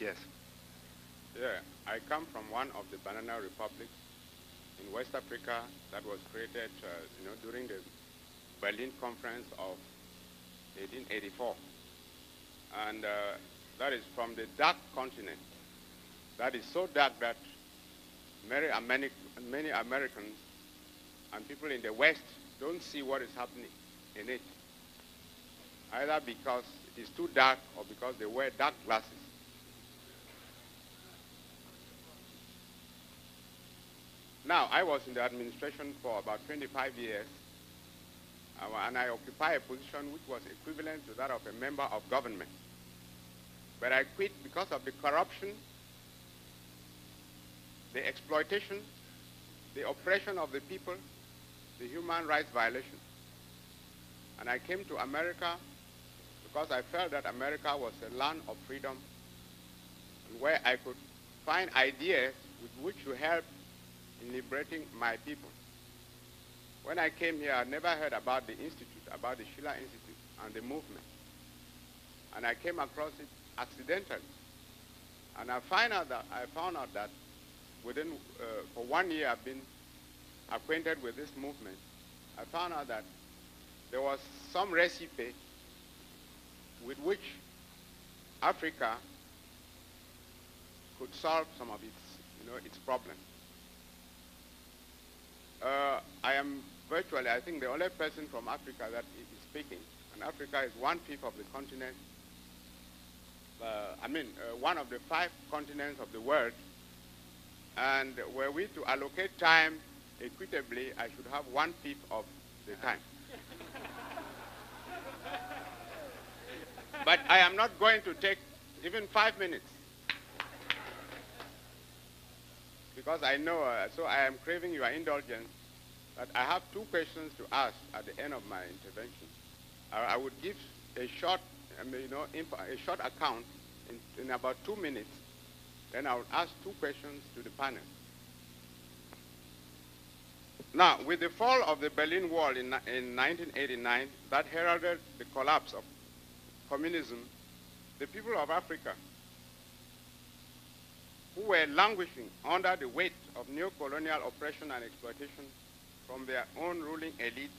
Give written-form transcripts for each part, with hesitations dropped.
Yes. Yeah, I come from one of the banana republics in West Africa that was created, during the Berlin Conference of 1884. And that is from the dark continent. That is so dark that many Americans and people in the West don't see what is happening in it, either because it is too dark or because they wear dark glasses. Now, I was in the administration for about 25 years, and I occupy a position which was equivalent to that of a member of government. But I quit because of the corruption, the exploitation, the oppression of the people, the human rights violation. And I came to America because I felt that America was a land of freedom where I could find ideas with which to help in liberating my people. When I came here, I never heard about the institute, about the Schiller Institute and the movement. And I came across it accidentally. And I found out that for 1 year I've been acquainted with this movement. I found out that there was some recipe with which Africa could solve some of its problems. I am virtually, I think, the only person from Africa that is speaking, and Africa is 1/5 of the continent. One of the 5 continents of the world. And were we to allocate time equitably, I should have 1/5 of the time. But I am not going to take even 5 minutes, because I know, so I am craving your indulgence, that I have 2 questions to ask at the end of my intervention. I would give a short, a short account in about 2 minutes. Then I would ask 2 questions to the panel. Now, with the fall of the Berlin Wall in 1989, that heralded the collapse of communism, the people of Africa, who were languishing under the weight of neo-colonial oppression and exploitation from their own ruling elite,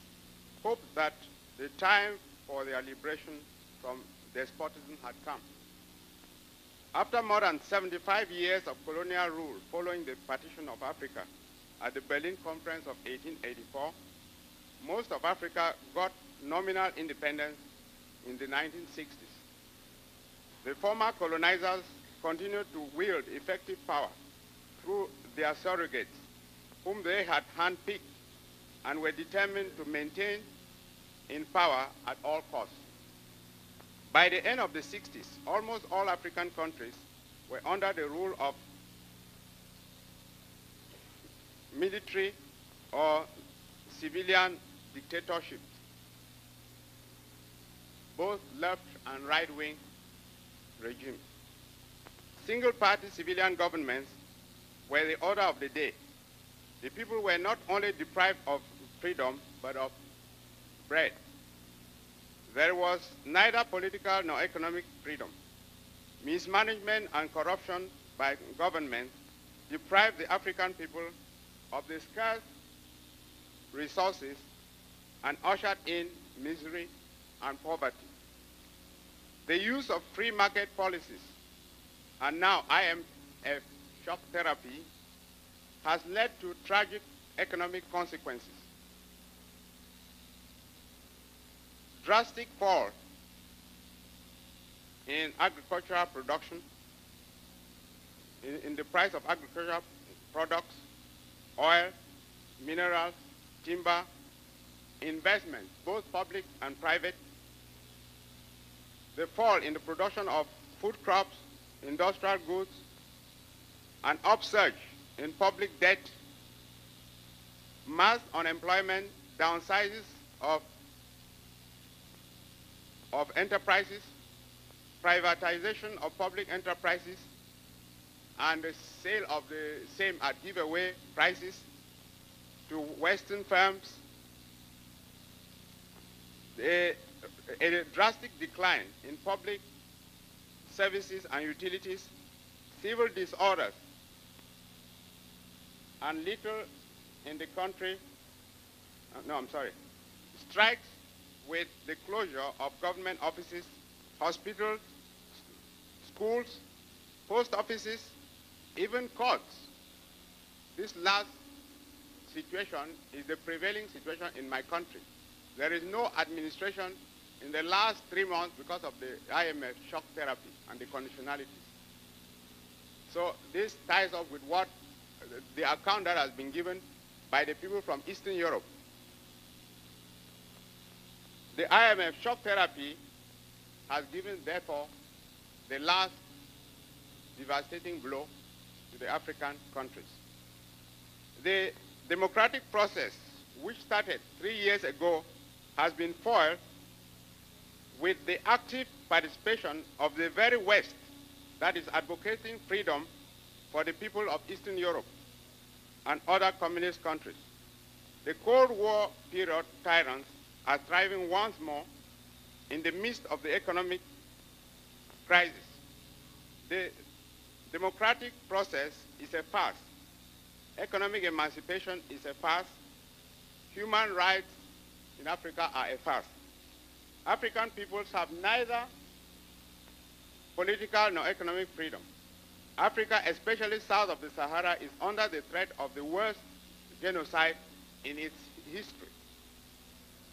hoped that the time for their liberation from despotism had come. After more than 75 years of colonial rule following the partition of Africa at the Berlin Conference of 1884, most of Africa got nominal independence in the 1960s. The former colonizers continued to wield effective power through their surrogates, whom they had handpicked and were determined to maintain in power at all costs. By the end of the 60s, almost all African countries were under the rule of military or civilian dictatorships, both left and right-wing regimes. Single-party civilian governments were the order of the day. The people were not only deprived of freedom, but of bread. There was neither political nor economic freedom. Mismanagement and corruption by government deprived the African people of the scarce resources and ushered in misery and poverty. The use of free market policies and now IMF shock therapy has led to tragic economic consequences. Drastic fall in agricultural production, in the price of agricultural products, oil, minerals, timber, investment, both public and private, the fall in the production of food crops, industrial goods, an upsurge in public debt, mass unemployment, downsizes of enterprises, privatization of public enterprises, and the sale of the same at giveaway prices to Western firms, a drastic decline in public services and utilities, civil disorders, and little in the country, strikes with the closure of government offices, hospitals, schools, post offices, even courts. This last situation is the prevailing situation in my country. There is no administration in the last 3 months because of the IMF shock therapy and the conditionalities. So this ties up with what the account that has been given by the people from Eastern Europe. The IMF shock therapy has given, therefore, the last devastating blow to the African countries. The democratic process, which started 3 years ago, has been foiled with the active participation of the very West that is advocating freedom for the people of Eastern Europe and other communist countries. The Cold War period tyrants are thriving once more in the midst of the economic crisis. The democratic process is a farce. Economic emancipation is a farce. Human rights in Africa are a farce. African peoples have neither political nor economic freedom. Africa, especially south of the Sahara, is under the threat of the worst genocide in its history.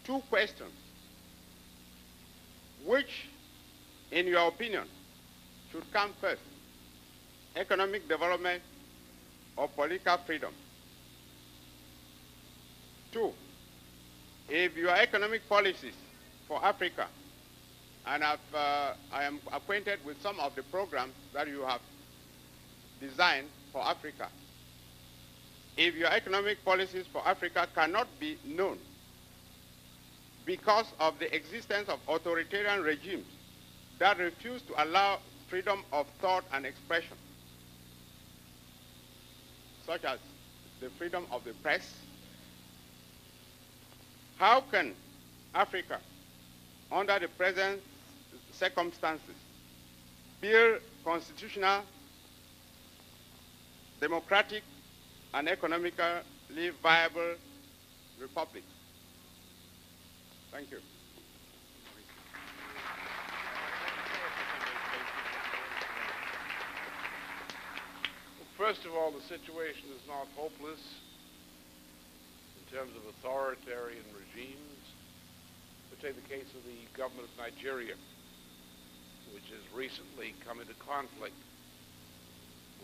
2 questions. Which, in your opinion, should come first? Economic development or political freedom? 2, if your economic policies for Africa, and I am acquainted with some of the programs that you have designed for Africa, if your economic policies for Africa cannot be known because of the existence of authoritarian regimes that refuse to allow freedom of thought and expression, such as the freedom of the press, how can Africa, under the present circumstances, build constitutional, democratic, and economically viable republics? Thank you. First of all, the situation is not hopeless in terms of authoritarian regimes. Take the case of the government of Nigeria, which has recently come into conflict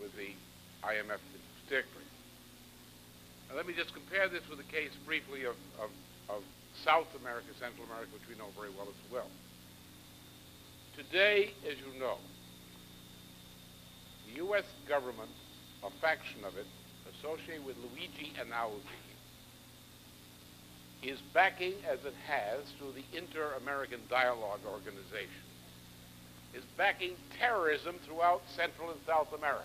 with the IMF in particular. Now, let me just compare this with the case briefly of South America, Central America, which we know very well as well. Today, as you know, the U.S. government, a faction of it, associated with Luigi Einaudi, is backing, as it has through the Inter-American Dialogue Organization, is backing terrorism throughout Central and South America.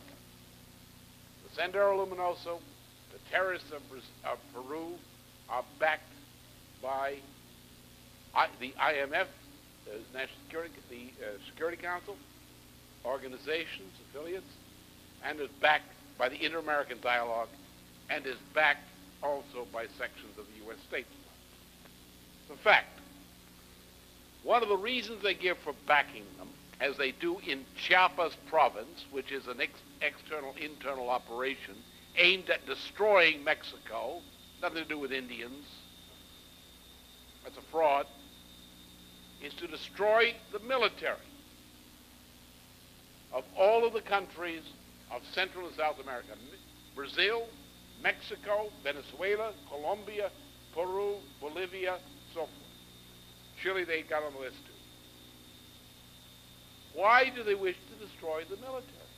The Sendero Luminoso, the terrorists of Peru, are backed by the IMF, the National Security, Security Council, organizations, affiliates, and is backed by the Inter-American Dialogue, and is backed also by sections of the U.S. State Department. In fact, one of the reasons they give for backing them, as they do in Chiapas province, which is an internal operation aimed at destroying Mexico, nothing to do with Indians, that's a fraud, is to destroy the military of all of the countries of Central and South America. Brazil, Mexico, Venezuela, Colombia, Peru, Bolivia, so forth. Chile they got on the list too. Why do they wish to destroy the military?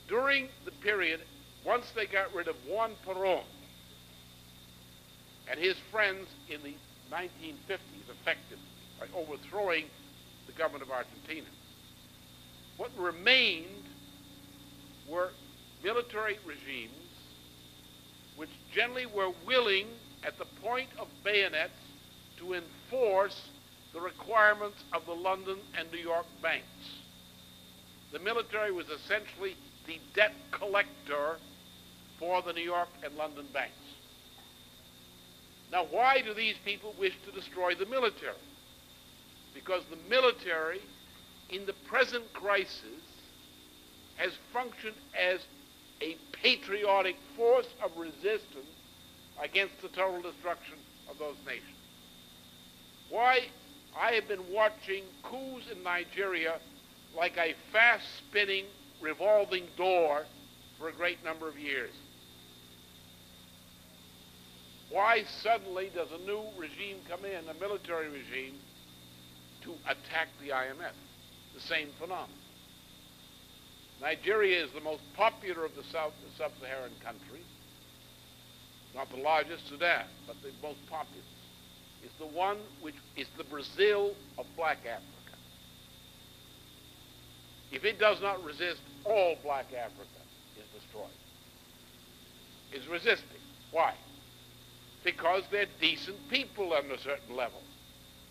During the period, once they got rid of Juan Perón and his friends in the 1950s, effectively, by overthrowing the government of Argentina, what remained were military regimes which generally were willing, at the point of bayonets, to enforce the requirements of the London and New York banks. The military was essentially the debt collector for the New York and London banks. Now, why do these people wish to destroy the military? Because the military, in the present crisis, has functioned as a patriotic force of resistance against the total destruction of those nations. Why? I have been watching coups in Nigeria like a fast-spinning, revolving door for a great number of years. Why suddenly does a new regime come in, a military regime, to attack the IMF? The same phenomenon. Nigeria is the most popular of the sub-Saharan countries, not the largest, Sudan, but the most populous. It's the one which is the Brazil of black Africa. If it does not resist, all black Africa is destroyed. It's resisting. Why? Because they're decent people on a certain level.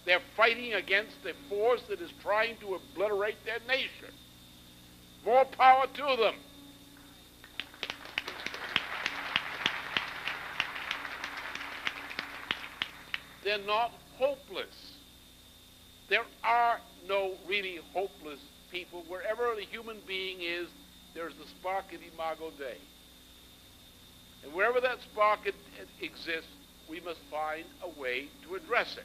They're fighting against a force that is trying to obliterate their nation. More power to them. They're not hopeless. There are no really hopeless people. Wherever the human being is, there's the spark of imago Dei. And wherever that spark exists, we must find a way to address it.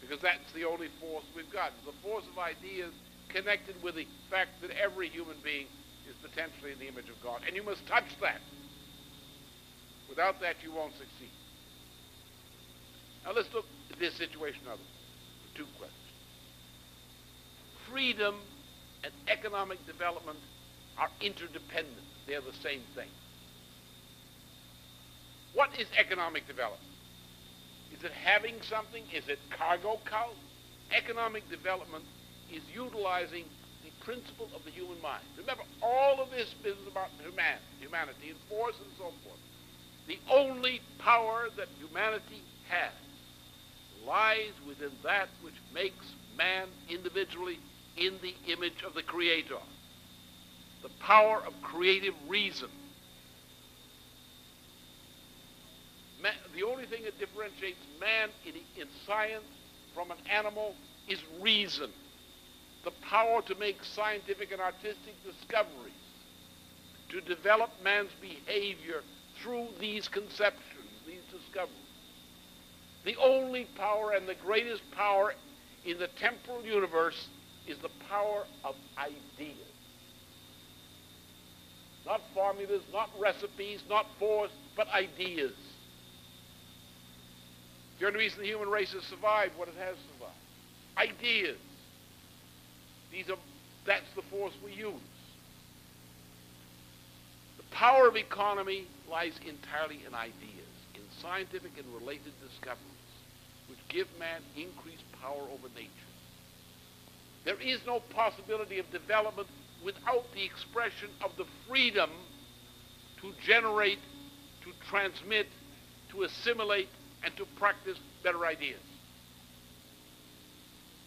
Because that's the only force we've got. It's the force of ideas connected with the fact that every human being is potentially in the image of God. And you must touch that. Without that, you won't succeed. Now let's look at this situation of two questions. Freedom and economic development are interdependent. They're the same thing. What is economic development? Is it having something? Is it cargo cult? Economic development is utilizing the principle of the human mind. Remember, all of this is about humanity and force and so forth. The only power that humanity has lies within that which makes man individually in the image of the Creator. The power of creative reason. The only thing that differentiates man in science from an animal is reason. The power to make scientific and artistic discoveries, to develop man's behavior through these conceptions, these discoveries. The only power and the greatest power in the temporal universe is the power of ideas. Not formulas, not recipes, not force, but ideas. The only reason the human race has survived what it has survived. Ideas. That's the force we use. The power of economy lies entirely in ideas, in scientific and related discoveries, which give man increased power over nature. There is no possibility of development without the expression of the freedom to generate, to transmit, to assimilate, and to practice better ideas.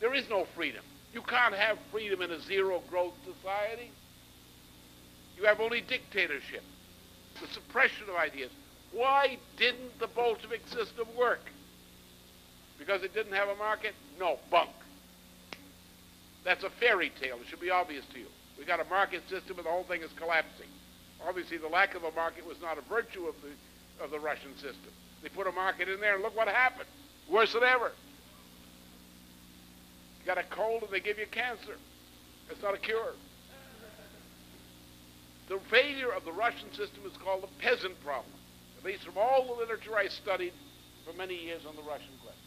There is no freedom. You can't have freedom in a zero-growth society. You have only dictatorship, the suppression of ideas. Why didn't the Bolshevik system work? Because it didn't have a market? No, bunk. That's a fairy tale. It should be obvious to you. We got a market system and the whole thing is collapsing. Obviously, the lack of a market was not a virtue of the Russian system. They put a market in there and look what happened. Worse than ever. You got a cold and they give you cancer. It's not a cure. The failure of the Russian system is called the peasant problem, at least from all the literature I studied for many years on the Russian question.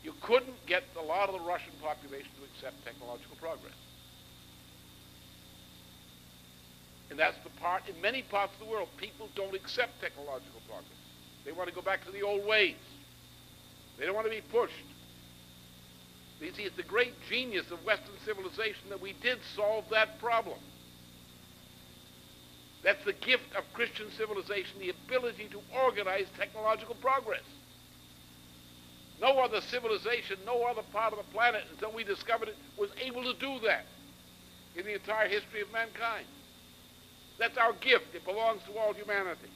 You couldn't get a lot of the Russian population to accept technological progress. And that's the part, in many parts of the world, people don't accept technological progress. They want to go back to the old ways. They don't want to be pushed. You see, it's the great genius of Western civilization that we did solve that problem. That's the gift of Christian civilization, the ability to organize technological progress. No other civilization, no other part of the planet, until we discovered it, was able to do that. in the entire history of mankind. That's our gift. It belongs to all humanity.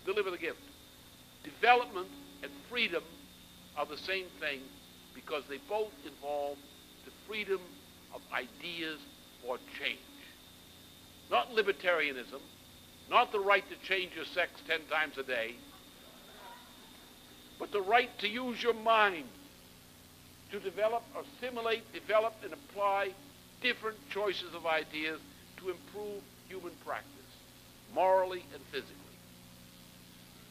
Deliver the gift. Development and freedom are the same thing because they both involve the freedom of ideas for change. Not libertarianism, not the right to change your sex 10 times a day, but the right to use your mind to develop, assimilate, develop, and apply different choices of ideas to improve human practice, morally and physically.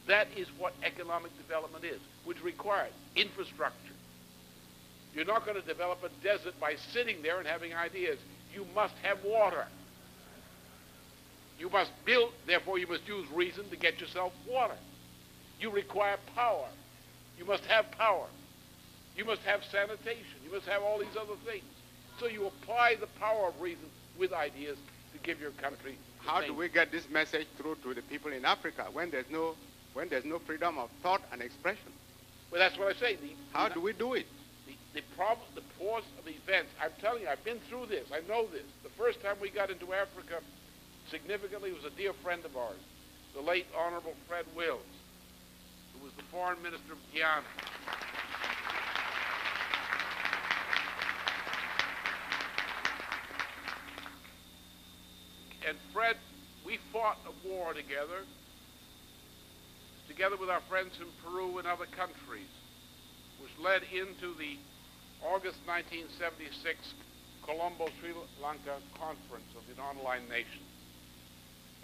That is what economic development is, which requires infrastructure. You're not going to develop a desert by sitting there and having ideas. You must have water. You must build, therefore you must use reason to get yourself water. You require power. You must have power. You must have sanitation. You must have all these other things. So you apply the power of reason with ideas to give your country. How do we get this message through to the people in Africa when there's no freedom of thought and expression? Well, that's what I say. How do we do it? The problem, the force of the events. I'm telling you, I've been through this. I know this. The first time we got into Africa, significantly, was a dear friend of ours, the late Honorable Fred Wills, who was the foreign minister of Guyana. And Fred, we fought a war together with our friends in Peru and other countries, which led into the August 1976 Colombo, Sri Lanka Conference of the Non-Aligned Nations.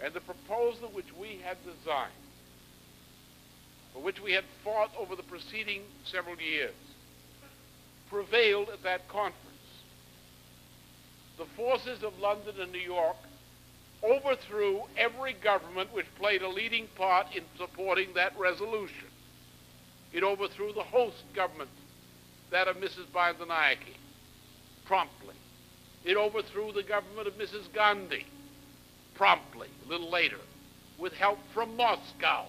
And the proposal which we had designed, for which we had fought over the preceding several years, prevailed at that conference. The forces of London and New York overthrew every government which played a leading part in supporting that resolution. It overthrew the host government, that of Mrs. Bandanayake, promptly. It overthrew the government of Mrs. Gandhi, promptly, a little later, with help from Moscow.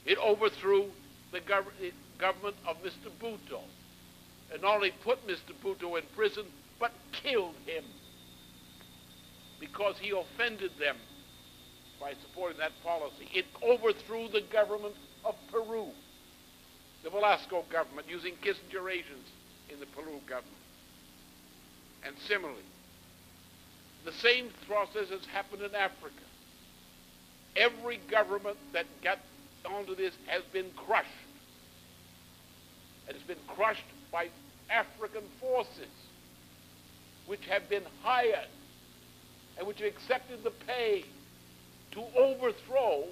It overthrew the government of Mr. Bhutto, and not only put Mr. Bhutto in prison, but killed him because he offended them by supporting that policy. It overthrew the government of Peru, the Velasco government, using Kissinger agents in the Peru government. And similarly, the same process has happened in Africa. Every government that got onto this has been crushed. And it's been crushed by African forces which have been hired and which have accepted the pay to overthrow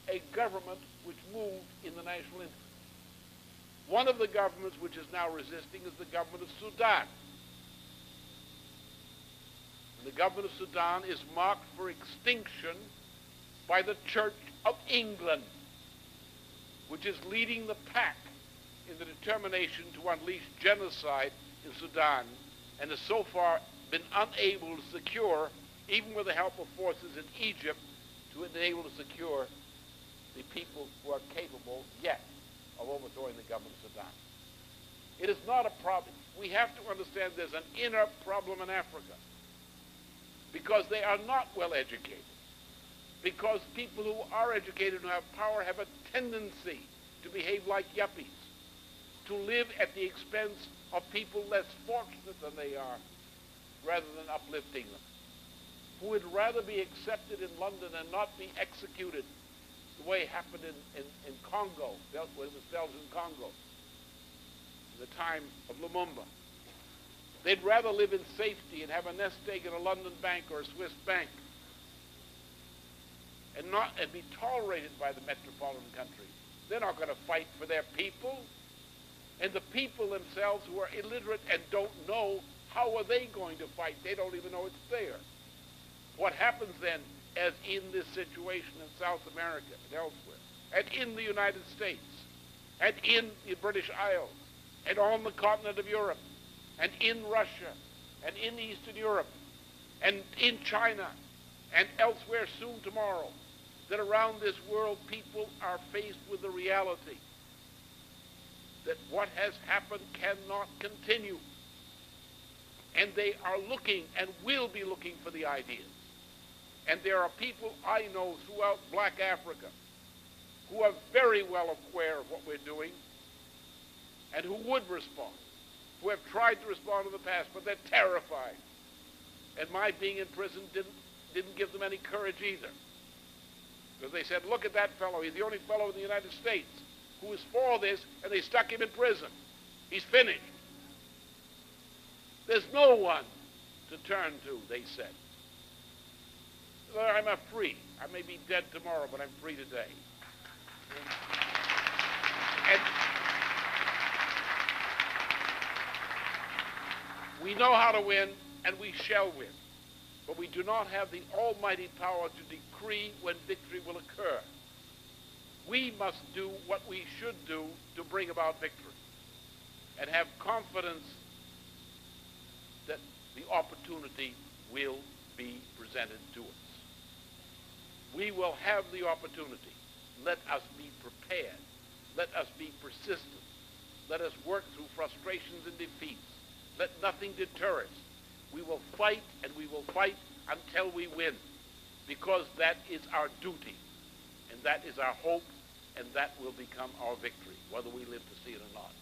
a government which moved in the national interest. One of the governments which is now resisting is the government of Sudan. And the government of Sudan is marked for extinction by the Church of England, which is leading the pack in the determination to unleash genocide in Sudan, and has so far been unable to secure, even with the help of forces in Egypt, to enable to secure the people who are capable yet of overthrowing the government of Sudan. It is not a problem. We have to understand there's an inner problem in Africa because they are not well educated. Because people who are educated and have power have a tendency to behave like yuppies, to live at the expense of people less fortunate than they are, rather than uplifting them, who would rather be accepted in London and not be executed the way it happened in Congo, when it was Belgian Congo, in the time of Lumumba. They'd rather live in safety and have a nest egg in a London bank or a Swiss bank and be tolerated by the metropolitan countries. They're not going to fight for their people. And the people themselves who are illiterate and don't know, how are they going to fight? They don't even know it's there. What happens then, as in this situation in South America and elsewhere, and in the United States, and in the British Isles, and on the continent of Europe, and in Russia, and in Eastern Europe, and in China, and elsewhere soon tomorrow, that around this world people are faced with the reality that what has happened cannot continue. And they are looking and will be looking for the ideas. And there are people I know throughout black Africa who are very well aware of what we're doing and who would respond, who have tried to respond in the past, but they're terrified. And my being in prison didn't give them any courage either. Because they said, look at that fellow. He's the only fellow in the United States who is for this, and they stuck him in prison. He's finished. There's no one to turn to, they said. I'm free. I may be dead tomorrow, but I'm free today. And we know how to win, and we shall win. But we do not have the almighty power to decree when victory will occur. We must do what we should do to bring about victory and have confidence that the opportunity will be presented to us. We will have the opportunity. Let us be prepared. Let us be persistent. Let us work through frustrations and defeats. Let nothing deter us. We will fight, and we will fight until we win, because that is our duty, and that is our hope, and that will become our victory, whether we live to see it or not.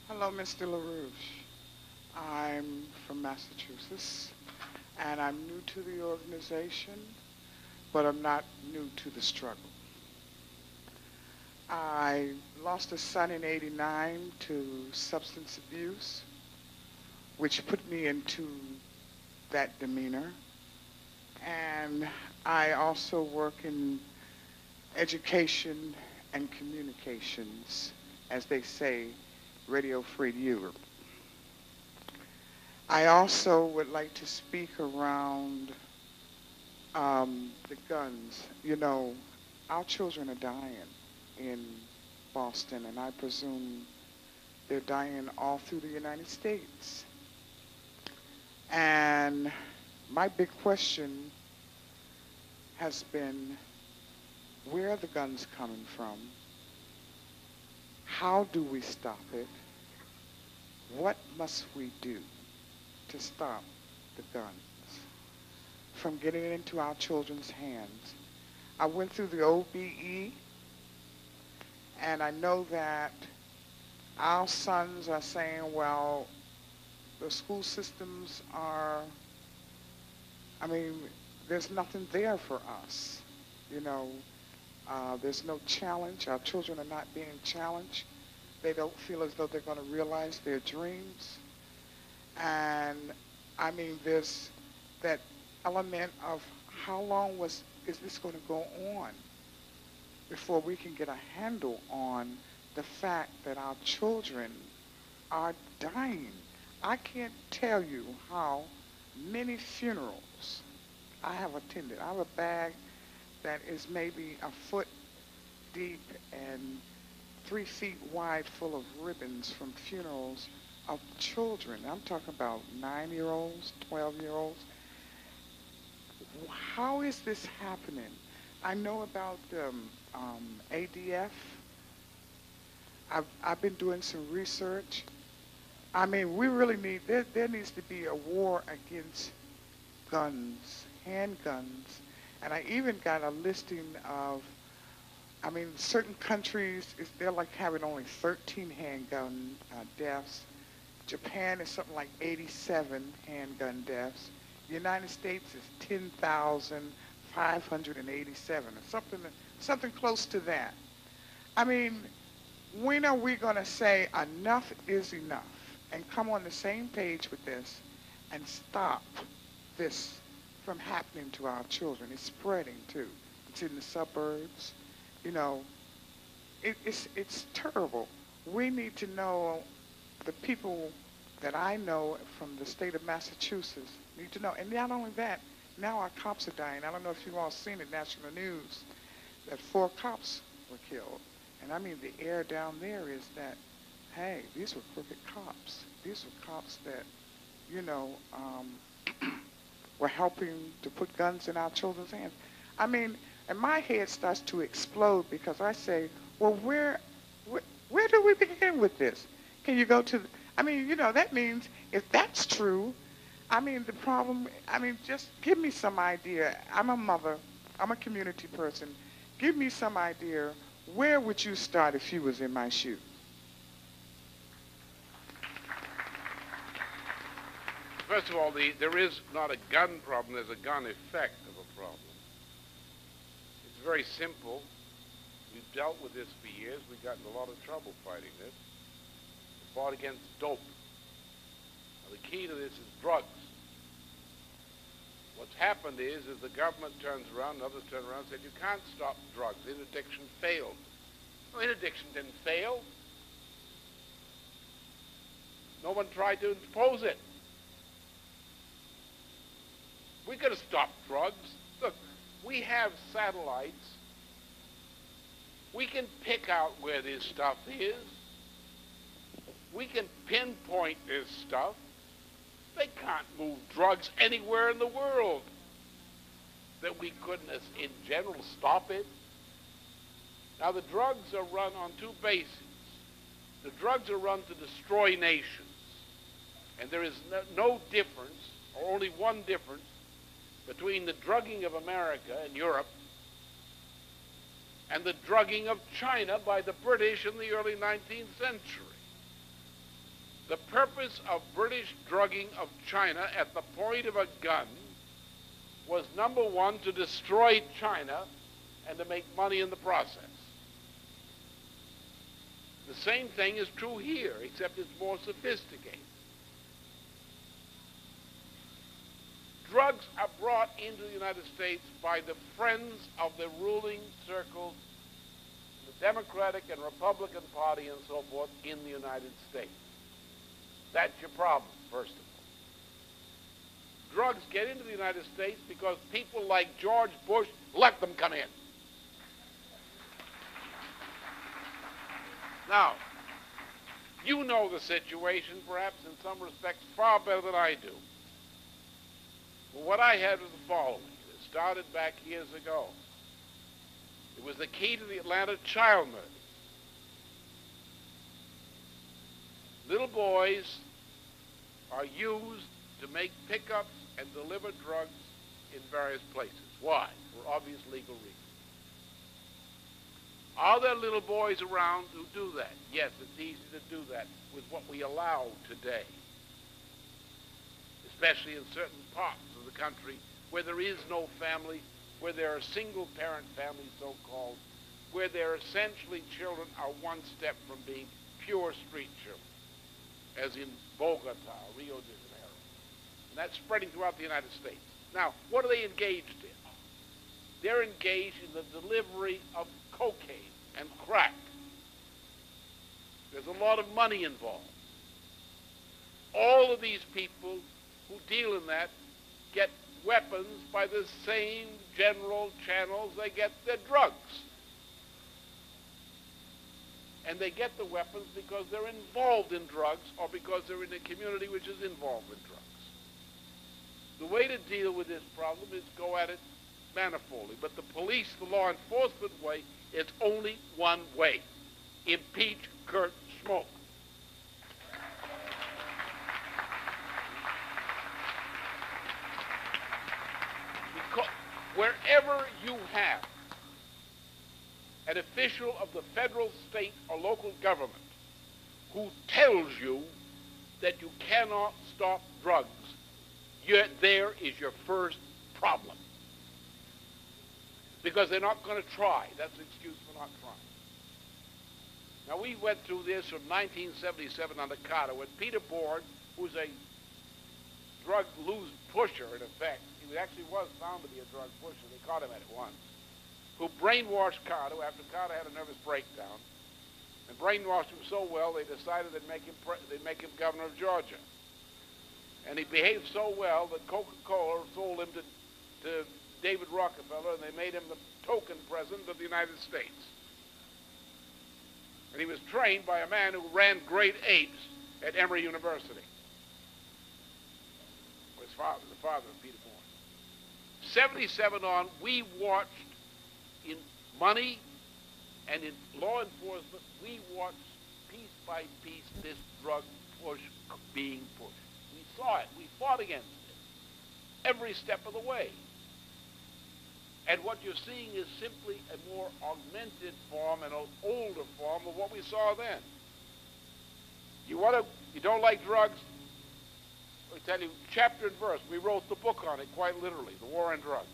Hello, Mr. LaRouche. I'm from Massachusetts, and I'm new to the organization, but I'm not new to the struggle. I lost a son in '89 to substance abuse, which put me into that demeanor. And I also work in education and communications, as they say, Radio Free Europe. I also would like to speak around the guns. You know, our children are dying in Boston, and I presume they're dying all through the United States. And my big question has been, where are the guns coming from? How do we stop it? What must we do to stop the guns from getting into our children's hands? I went through the OBE, and I know that our sons are saying, well, the school systems are, I mean, there's nothing there for us. You know, there's no challenge. Our children are not being challenged. They don't feel as though they're going to realize their dreams. And I mean, there's that element of how long is this going to go on before we can get a handle on the fact that our children are dying. I can't tell you how many funerals I have attended. I have a bag that is maybe a foot deep and 3 feet wide, full of ribbons from funerals of children. I'm talking about 9-year-olds, 12-year-olds. How is this happening? I know about ADF. I've been doing some research. I mean, we really need, there needs to be a war against guns, handguns. And I even got a listing of, I mean, certain countries, they're like having only 13 handgun deaths. Japan is something like 87 handgun deaths. The United States is 10,587, or something close to that. I mean, when are we going to say enough is enough and come on the same page with this and stop this from happening to our children? It's spreading too. It's in the suburbs. You know, it's terrible. We need to know, the people that I know from the state of Massachusetts need to know. And not only that, now our cops are dying. I don't know if you've all seen it, national news, that 4 cops were killed. And I mean, the air down there is that, hey, these were crooked cops. These were cops that, you know, were helping to put guns in our children's hands. I mean, and my head starts to explode because I say, well, where do we begin with this? Can you go to, I mean, you know, that means if that's true, I mean, the problem, I mean, just give me some idea. I'm a mother. I'm a community person. Give me some idea. Where would you start if you was in my shoes? First of all, there is not a gun problem. There's a gun effect of a problem. It's very simple. We've dealt with this for years. We got in a lot of trouble fighting this. We fought against dope. Now, the key to this is drugs. What's happened is the government turns around and others turn around and said, you can't stop drugs. Interdiction failed. No, interdiction didn't fail. No one tried to impose it. We could have stopped drugs. Look, we have satellites. We can pick out where this stuff is. We can pinpoint this stuff. They can't move drugs anywhere in the world that we couldn't, in general, stop it. Now, the drugs are run on 2 bases. The drugs are run to destroy nations. And there is no difference, or only one difference, between the drugging of America and Europe and the drugging of China by the British in the early 19th century. The purpose of British drugging of China at the point of a gun was, number 1, to destroy China and to make money in the process. The same thing is true here, except it's more sophisticated. Drugs are brought into the United States by the friends of the ruling circles, the Democratic and Republican Party and so forth in the United States. That's your problem, first of all. Drugs get into the United States because people like George Bush let them come in. Now, you know the situation, perhaps in some respects, far better than I do. But what I had was the following. It started back years ago. It was the key to the Atlanta child murder. Little boys are used to make pickups and deliver drugs in various places. Why? For obvious legal reasons. Are there little boys around who do that? Yes, it's easy to do that with what we allow today, especially in certain parts of the country where there is no family, where there are single-parent families, so-called, where there essentially children are one step from being pure street children, as in Bogota, Rio de Janeiro. And that's spreading throughout the United States. Now, what are they engaged in? They're engaged in the delivery of cocaine and crack. There's a lot of money involved. All of these people who deal in that get weapons by the same general channels they get their drugs. And they get the weapons because they're involved in drugs or because they're in a community which is involved in drugs. The way to deal with this problem is go at it manifoldly. But the police, the law enforcement way, it's only one way. Impeach Kurt Schmoke. Because wherever you have an official of the federal, state, or local government who tells you that you cannot stop drugs, there is your first problem. Because they're not going to try. That's an excuse for not trying. Now, we went through this from 1977 under Carter, when Peter Board, who's a drug loose pusher, in effect, he actually was found to be a drug pusher. They caught him at it once. who brainwashed Carter after Carter had a nervous breakdown, and brainwashed him so well they decided they'd make him governor of Georgia. And he behaved so well that Coca-Cola sold him to David Rockefeller, and they made him the token president of the United States. And he was trained by a man who ran great apes at Emory University. His father, the father of Peter Bourne. 77 on, we watched in money and in law enforcement, we watched piece by piece this drug push being pushed. We saw it. We fought against it every step of the way. And what you're seeing is simply a more augmented form and an older form of what we saw then. You don't like drugs? I tell you, chapter and verse. We wrote the book on it quite literally, The War on Drugs.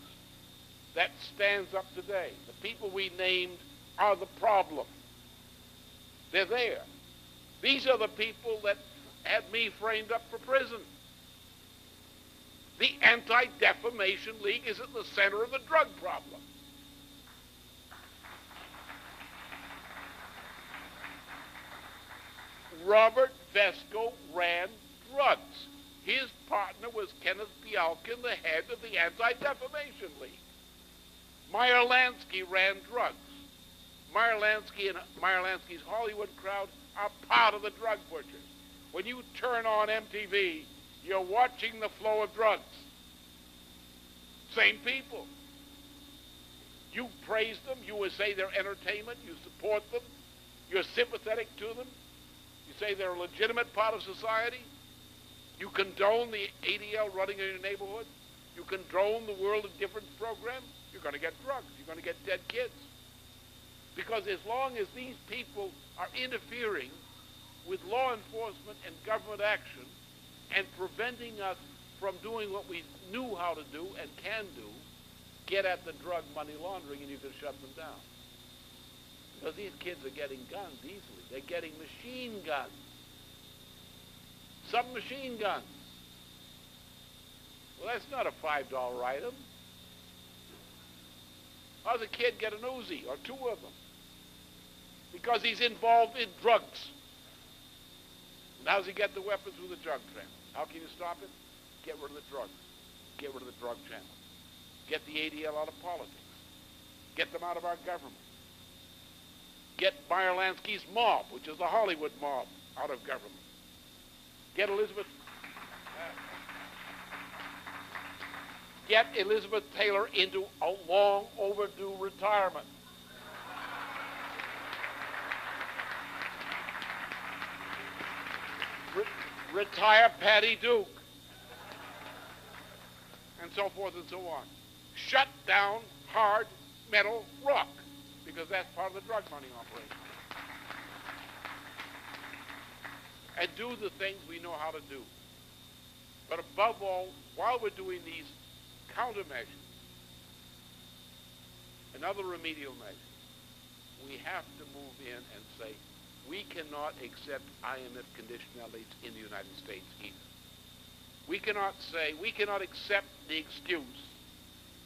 That stands up today. The people we named are the problem. They're there. These are the people that had me framed up for prison. The Anti-Defamation League is at the center of the drug problem. Robert Vesco ran drugs. His partner was Kenneth Bialkin, the head of the Anti-Defamation League. Meyer Lansky ran drugs. Meyer Lansky and Meyer Lansky's Hollywood crowd are part of the drug pushers. When you turn on MTV, you're watching the flow of drugs. Same people. You praise them. You would say they're entertainment. You support them. You're sympathetic to them. You say they're a legitimate part of society. You condone the ADL running in your neighborhood. You condone the World of Difference program. You're going to get drugs. You're going to get dead kids. Because as long as these people are interfering with law enforcement and government action and preventing us from doing what we knew how to do and can do, get at the drug money laundering, and you can shut them down. Because these kids are getting guns easily. They're getting machine guns. Submachine guns. Well, that's not a $5 item. How's a kid get an Uzi or two of them? Because he's involved in drugs. And how does he get the weapons through the drug channel? How can you stop it? Get rid of the drugs. Get rid of the drug channel. Get the ADL out of politics. Get them out of our government. Get Meyer Lansky's mob, which is the Hollywood mob, out of government. Get Elizabeth Taylor into a long overdue retirement. Retire Patty Duke. And so forth and so on. Shut down hard metal rock, because that's part of the drug money operation. And do the things we know how to do. But above all, while we're doing these countermeasures and other remedial measures, we have to move in and say, we cannot accept IMF conditionalities in the United States either. We cannot accept the excuse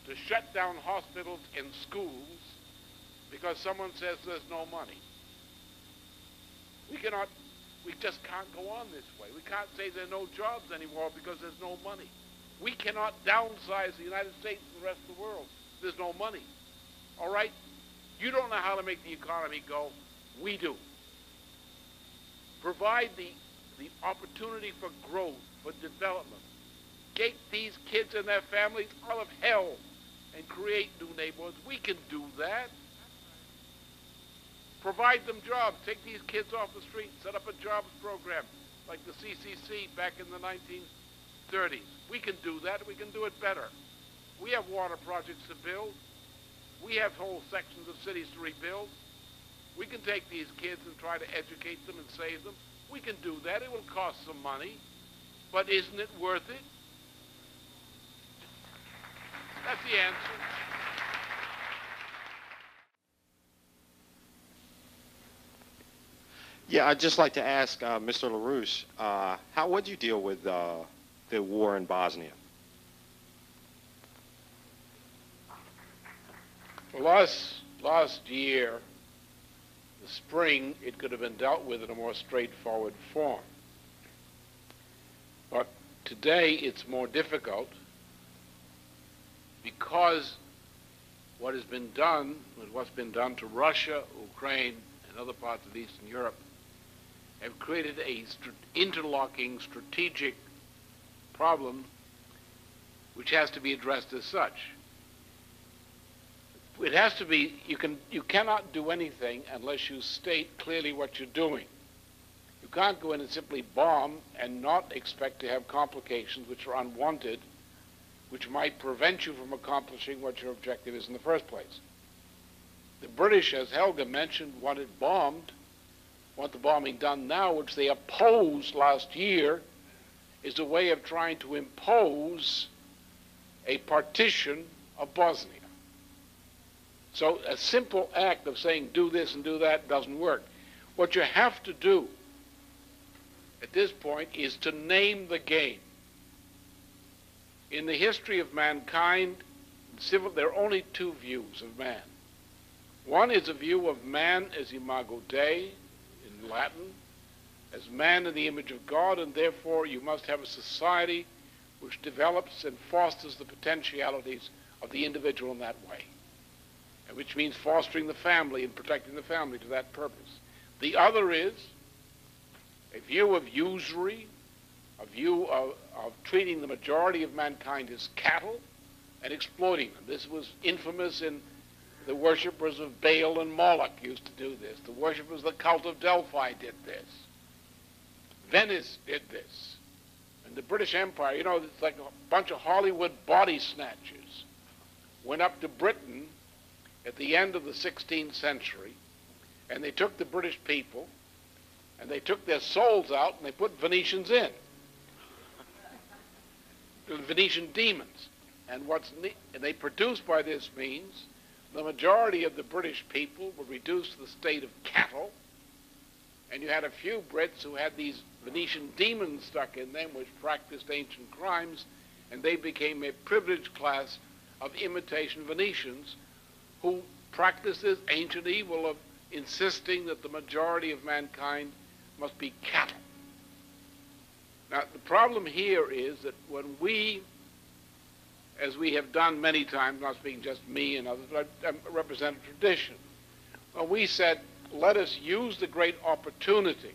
to shut down hospitals and schools because someone says there's no money. We just can't go on this way. We can't say there are no jobs anymore because there's no money. We cannot downsize the United States and the rest of the world. There's no money. All right? You don't know how to make the economy go. We do. Provide the opportunity for growth, for development. Get these kids and their families out of hell and create new neighborhoods. We can do that. Provide them jobs. Take these kids off the street. Set up a jobs program like the CCC back in the 1930s. We can do that. We can do it better. We have water projects to build. We have whole sections of cities to rebuild. We can take these kids and try to educate them and save them. We can do that. It will cost some money. But isn't it worth it? That's the answer. Yeah, I'd just like to ask Mr. LaRouche, how would you deal with the war in Bosnia? For us, last year, the spring, it could have been dealt with in a more straightforward form. But today it's more difficult because what's been done to Russia, Ukraine, and other parts of Eastern Europe have created a interlocking strategic problem which has to be addressed as such. It has to be, you cannot do anything unless you state clearly what you're doing. You can't go in and simply bomb and not expect to have complications which are unwanted, which might prevent you from accomplishing what your objective is in the first place. The British, as Helga mentioned, want the bombing done now, which they opposed last year, is a way of trying to impose a partition of Bosnia. So a simple act of saying do this and do that doesn't work. What you have to do at this point is to name the game. In the history of mankind, there are only two views of man. One is a view of man as imago Dei, in Latin, as man in the image of God, and therefore you must have a society which develops and fosters the potentialities of the individual in that way, and which means fostering the family and protecting the family to that purpose. The other is a view of usury, a view of treating the majority of mankind as cattle and exploiting them. This was infamous in the worshippers of Baal and Moloch used to do this. The worshippers of the cult of Delphi did this. Venice did this. And the British Empire, you know, it's like a bunch of Hollywood body snatchers went up to Britain at the end of the 16th century, and they took the British people, and they took their souls out, and they put Venetians in. The Venetian demons. And they produced by this means, the majority of the British people were reduced to the state of cattle, and you had a few Brits who had these Venetian demons stuck in them, which practiced ancient crimes, and they became a privileged class of imitation Venetians who practiced this ancient evil of insisting that the majority of mankind must be cattle. Now, the problem here is that when we, as we have done many times, not speaking just me and others, but I represent a tradition, when we said, let us use the great opportunity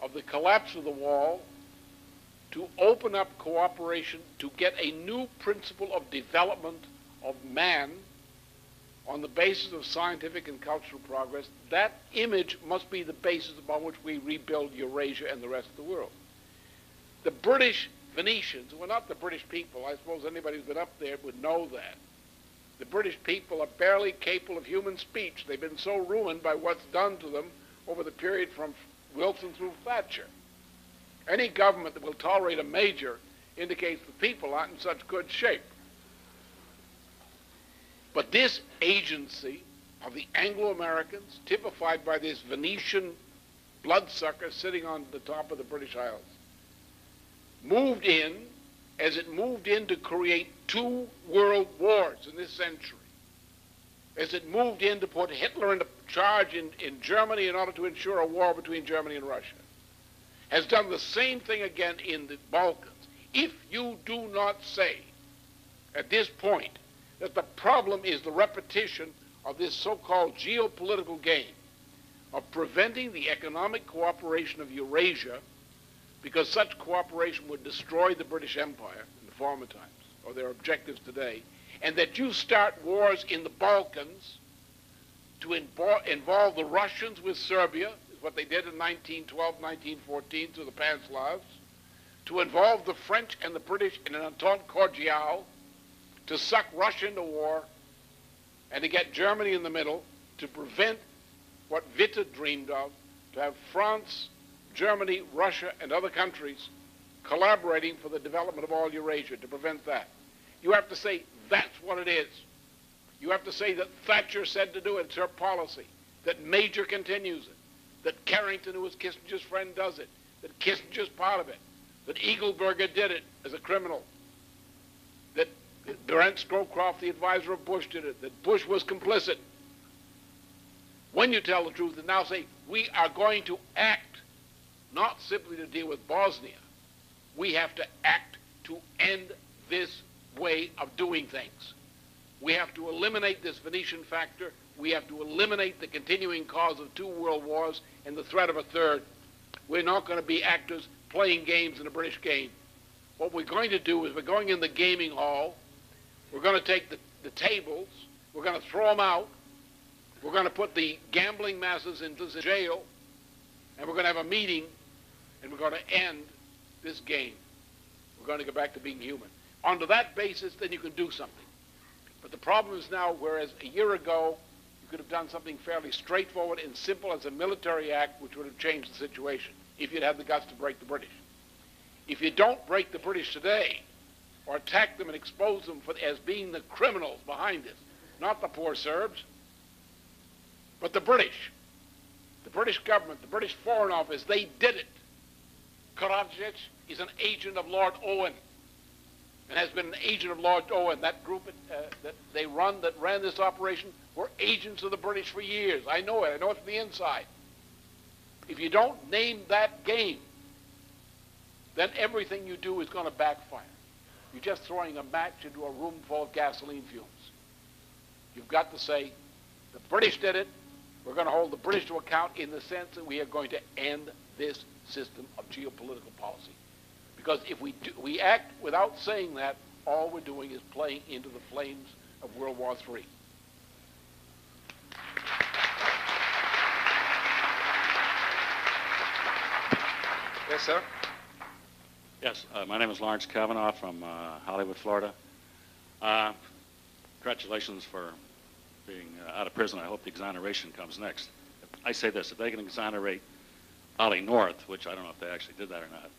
of the collapse of the wall to open up cooperation, to get a new principle of development of man on the basis of scientific and cultural progress, that image must be the basis upon which we rebuild Eurasia and the rest of the world. The British Venetians were not the British people. I suppose anybody who's been up there would know that. The British people are barely capable of human speech. They've been so ruined by what's done to them over the period from Wilson through Thatcher. Any government that will tolerate a major indicates the people aren't in such good shape. But this agency of the Anglo-Americans, typified by this Venetian bloodsucker sitting on the top of the British Isles, moved in as it moved in to create two world wars in this century, as it moved in to put Hitler into charge in Germany in order to ensure a war between Germany and Russia, has done the same thing again in the Balkans. If you do not say at this point that the problem is the repetition of this so-called geopolitical game of preventing the economic cooperation of Eurasia, because such cooperation would destroy the British Empire in the former times, or their objectives today, and that you start wars in the Balkans to involve the Russians with Serbia, is what they did in 1912, 1914 to the Pan-Slavs, to involve the French and the British in an entente cordiale, to suck Russia into war, and to get Germany in the middle, to prevent what Witte dreamed of, to have France, Germany, Russia, and other countries collaborating for the development of all Eurasia, to prevent that. You have to say that's what it is. You have to say that Thatcher said to do it, it's her policy, that Major continues it, that Carrington, who was Kissinger's friend, does it, that Kissinger's part of it, that Eagleburger did it as a criminal, that Brent Scowcroft, the advisor of Bush, did it, that Bush was complicit. When you tell the truth and now say, we are going to act, not simply to deal with Bosnia, we have to act to end this way of doing things. We have to eliminate this Venetian factor. We have to eliminate the continuing cause of 2 world wars and the threat of a third. We're not going to be actors playing games in a British game. What we're going to do is we're going in the gaming hall. We're going to take the tables. We're going to throw them out. We're going to put the gambling masses into jail. And we're going to have a meeting, and we're going to end this game. We're going to go back to being human. On that basis, then you can do something. But the problem is now, whereas a year ago, you could have done something fairly straightforward and simple as a military act, which would have changed the situation, if you'd had the guts to break the British. If you don't break the British today, or attack them and expose them as being the criminals behind this, not the poor Serbs, but the British government, the British Foreign Office, they did it. Karadzic is an agent of Lord Owen, and has been an agent of Lord Owen. That group that ran this operation were agents of the British for years. I know it from the inside. If you don't name that game, then everything you do is going to backfire. You're just throwing a match into a room full of gasoline fumes. You've got to say, the British did it. We're going to hold the British to account in the sense that we are going to end this system of geopolitical policy. Because if we act without saying that, all we're doing is playing into the flames of World War III. Yes, sir. Yes, my name is Lawrence Kavanaugh from Hollywood, Florida. Congratulations for being out of prison. I hope the exoneration comes next. I say this, if they can exonerate Ollie North, which I don't know if they actually did that or not,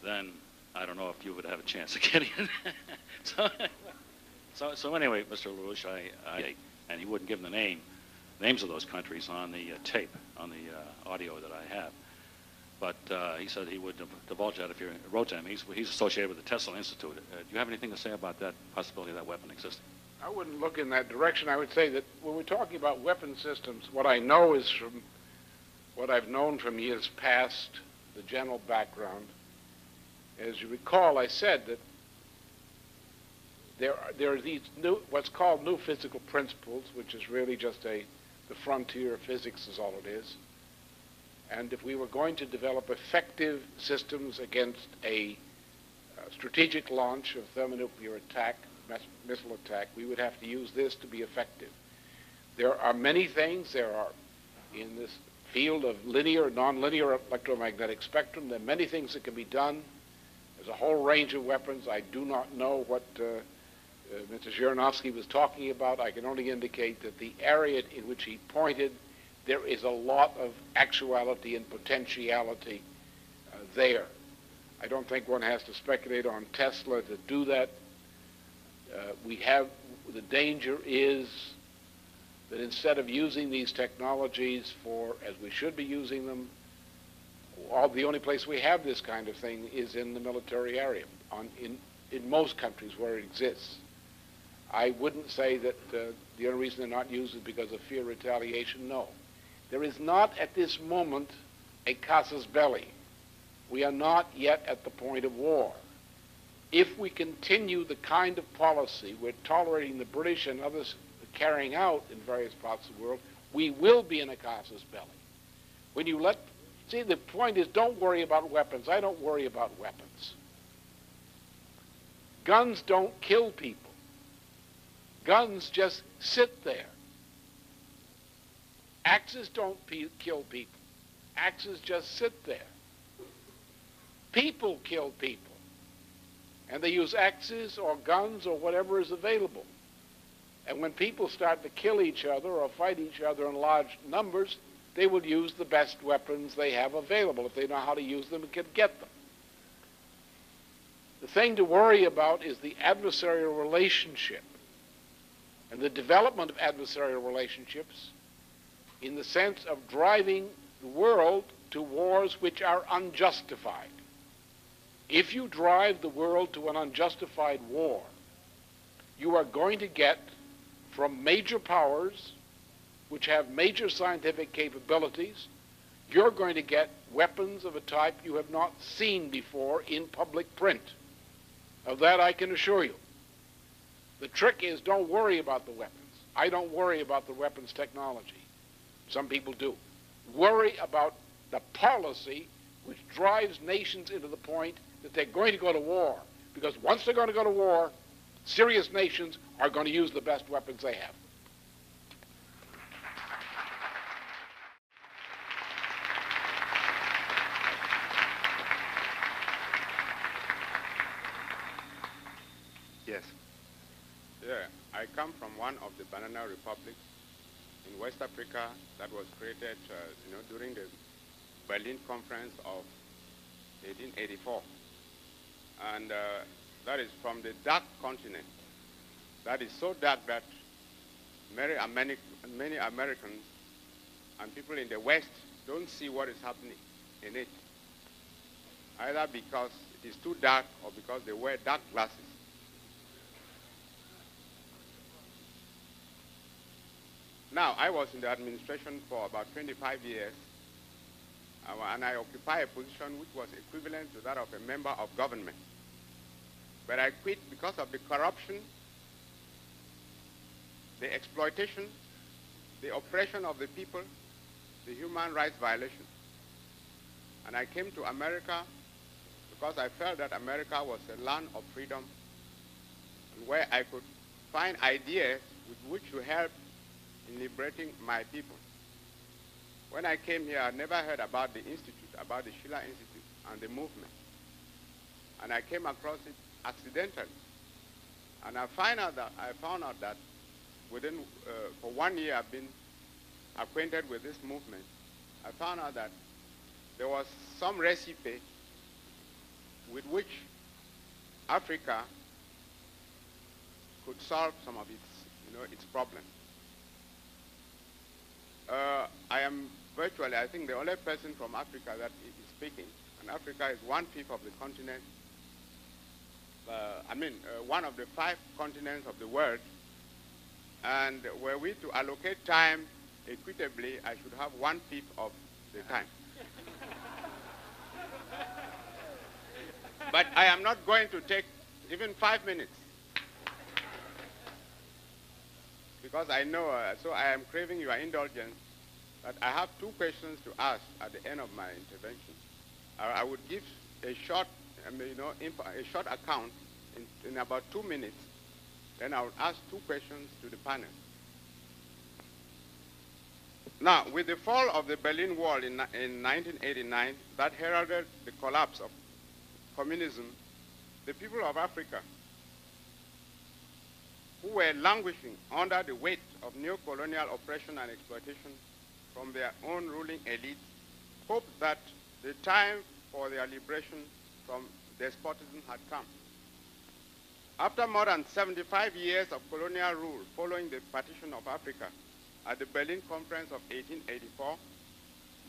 then I don't know if you would have a chance of getting it. so anyway, Mr. LaRouche, and he wouldn't give the names of those countries on the tape, on the audio that I have. But he said he would divulge that if you wrote to him. He's associated with the Tesla Institute. Do you have anything to say about that possibility of that weapon existing? I wouldn't look in that direction. I would say that when we're talking about weapon systems, what I know is from what I've known from years past, the general background. As you recall, I said that there are these new, what's called new physical principles, which is really just the frontier of physics is all it is. And if we were going to develop effective systems against a strategic launch of thermonuclear attack, missile attack, we would have to use this to be effective. There are many things. There are, in this field of linear, nonlinear electromagnetic spectrum, there are many things that can be done. There's a whole range of weapons. I do not know what Mr. Zhirinovsky was talking about. I can only indicate that the area in which he pointed, there is a lot of actuality and potentiality there. I don't think one has to speculate on Tesla to do that. The danger is that instead of using these technologies for, as we should be using them, the only place we have this kind of thing is in the military area, in most countries where it exists. I wouldn't say that the only reason they're not used is because of fear of retaliation. No. There is not at this moment a casus belli. We are not yet at the point of war. If we continue the kind of policy we're tolerating the British and others carrying out in various parts of the world, we will be in a casus belli. When you see, the point is, don't worry about weapons. I don't worry about weapons. Guns don't kill people. Guns just sit there. Axes don't kill people. Axes just sit there. People kill people. And they use axes or guns or whatever is available. And when people start to kill each other or fight each other in large numbers, they will use the best weapons they have available if they know how to use them and can get them. The thing to worry about is the adversarial relationship and the development of adversarial relationships in the sense of driving the world to wars which are unjustified. If you drive the world to an unjustified war, you are going to get from major powers which have major scientific capabilities, you're going to get weapons of a type you have not seen before in public print. Of that I can assure you. The trick is, don't worry about the weapons. I don't worry about the weapons technology. Some people do. Worry about the policy which drives nations into the point that they're going to go to war. Because once they're going to go to war, serious nations are going to use the best weapons they have. Yes. Yeah, I come from one of the banana republics in West Africa that was created, during the Berlin Conference of 1884. And that is from the dark continent. That is so dark that many Americans and people in the West don't see what is happening in it, either because it is too dark or because they wear dark glasses. Now, I was in the administration for about 25 years, and I occupy a position which was equivalent to that of a member of government. But I quit because of the corruption, the exploitation, the oppression of the people, the human rights violation. And I came to America because I felt that America was a land of freedom, where I could find ideas with which to help in liberating my people. When I came here, I never heard about the institute, about the Schiller Institute and the movement. And I came across it accidentally. And I found out that within, for 1 year I've been acquainted with this movement. I found out that there was some recipe with which Africa could solve some of its problems. I am virtually, I think, the only person from Africa that is speaking. And Africa is 1/5 of the continent. One of the 5 continents of the world. And were we to allocate time equitably, I should have 1/5 of the time. But I am not going to take even 5 minutes. Because I know, so I am craving your indulgence, that I have 2 questions to ask at the end of my intervention. I would give a short, a short account in about 2 minutes. Then I would ask 2 questions to the panel. Now, with the fall of the Berlin Wall in 1989, that heralded the collapse of communism, the people of Africa, who were languishing under the weight of neo-colonial oppression and exploitation from their own ruling elites, hoped that the time for their liberation from despotism had come. After more than 75 years of colonial rule following the partition of Africa at the Berlin Conference of 1884,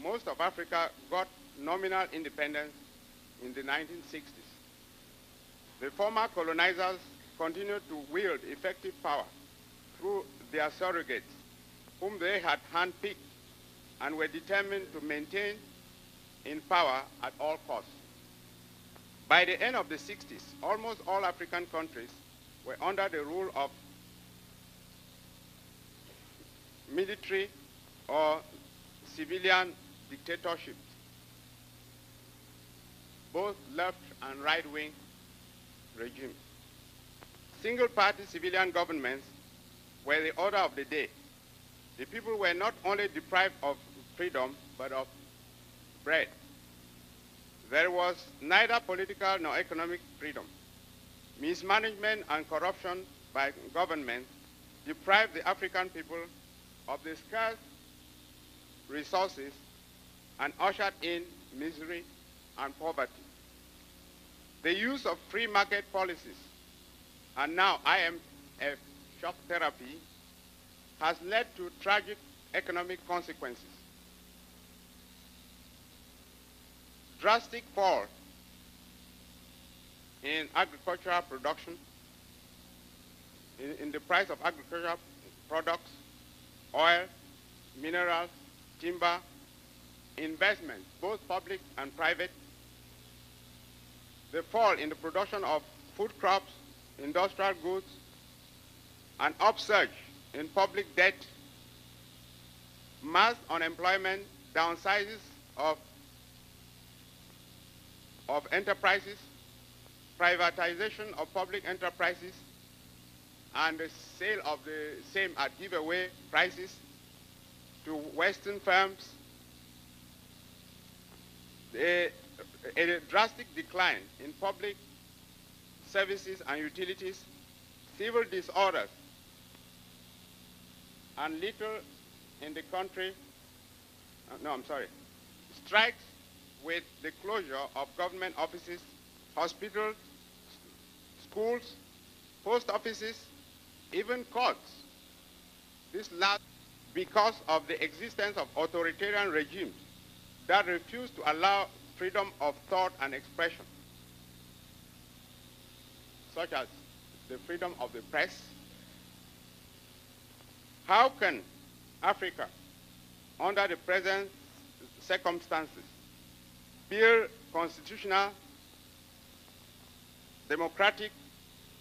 most of Africa got nominal independence in the 1960s. The former colonizers continued to wield effective power through their surrogates, whom they had handpicked and were determined to maintain in power at all costs. By the end of the 60s, almost all African countries were under the rule of military or civilian dictatorships, both left and right-wing regimes. Single-party civilian governments were the order of the day. The people were not only deprived of freedom, but of bread. There was neither political nor economic freedom. Mismanagement and corruption by government deprived the African people of the scarce resources and ushered in misery and poverty. The use of free market policies, and now IMF shock therapy, has led to tragic economic consequences. Drastic fall in agricultural production, in in the price of agricultural products, oil, minerals, timber, investments, both public and private, the fall in the production of food crops, industrial goods, an upsurge in public debt, mass unemployment, downsizes of enterprises, privatization of public enterprises, and the sale of the same at giveaway prices to Western firms, a drastic decline in public services and utilities, civil disorders, and little in the country, strikes with the closure of government offices, hospitals, schools, post offices, even courts. This last because of the existence of authoritarian regimes that refuse to allow freedom of thought and expression, such as the freedom of the press. How can Africa, under the present circumstances, build constitutional, democratic,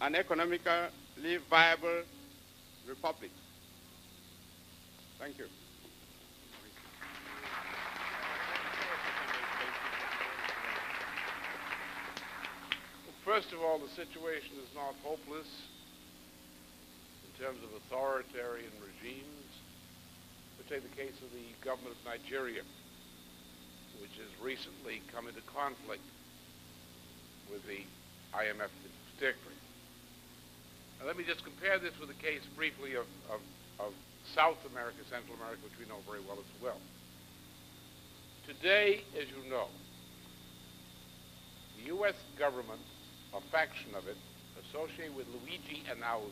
and economically viable republic? Thank you. First of all, the situation is not hopeless in terms of authoritarian regimes. Take the case of the government of Nigeria, which has recently come into conflict with the IMF in particular. Now, let me just compare this with the case briefly of South America, Central America, which we know very well as well. Today, as you know, the U.S. government, a faction of it, associated with Luigi Einaudi,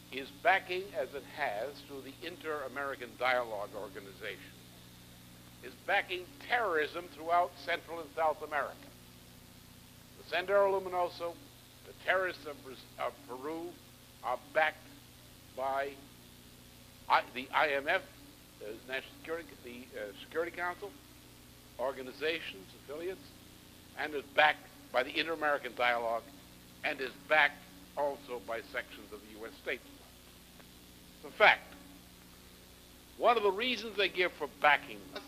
is backing, as it has through the Inter-American Dialogue Organization, is backing terrorism throughout Central and South America. The Sendero Luminoso, the terrorists of Peru, are backed by the IMF, the National Security, Security Council, organizations, affiliates, and is backed by the Inter-American Dialogue, and is backed also by sections of the U.S. State Department. It's a fact. One of the reasons they give for backing this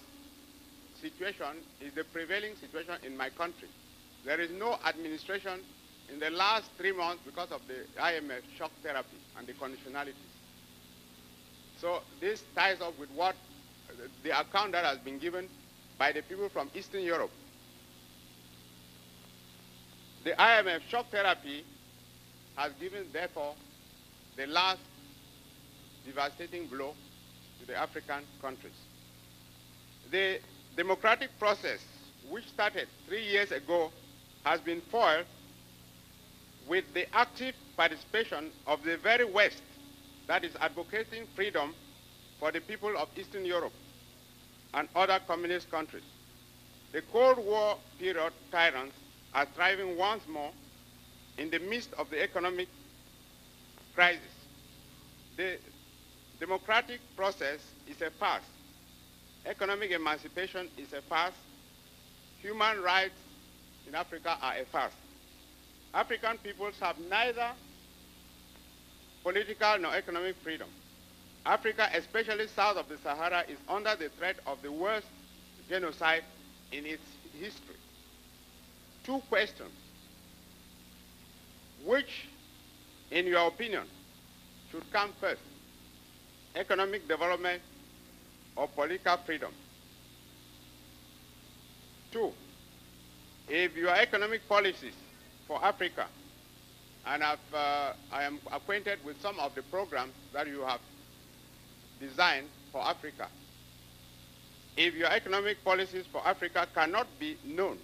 situation is the prevailing situation in my country. There is no administration in the last 3 months because of the IMF shock therapy and the conditionalities. So this ties up with what the account that has been given by the people from Eastern Europe. The IMF shock therapy has given, therefore, the last devastating blow to the African countries. The democratic process, which started 3 years ago, has been foiled with the active participation of the very West that is advocating freedom for the people of Eastern Europe and other communist countries. The Cold War period tyrants are thriving once more in the midst of the economic crisis. The democratic process is a farce. Economic emancipation is a farce. Human rights in Africa are a farce. African peoples have neither political nor economic freedom. Africa, especially south of the Sahara, is under the threat of the worst genocide in its history. Two questions. Which, in your opinion, should come first? Economic development or political freedom? Two, if your economic policies for Africa, and I am acquainted with some of the programs that you have designed for Africa, if your economic policies for Africa cannot be known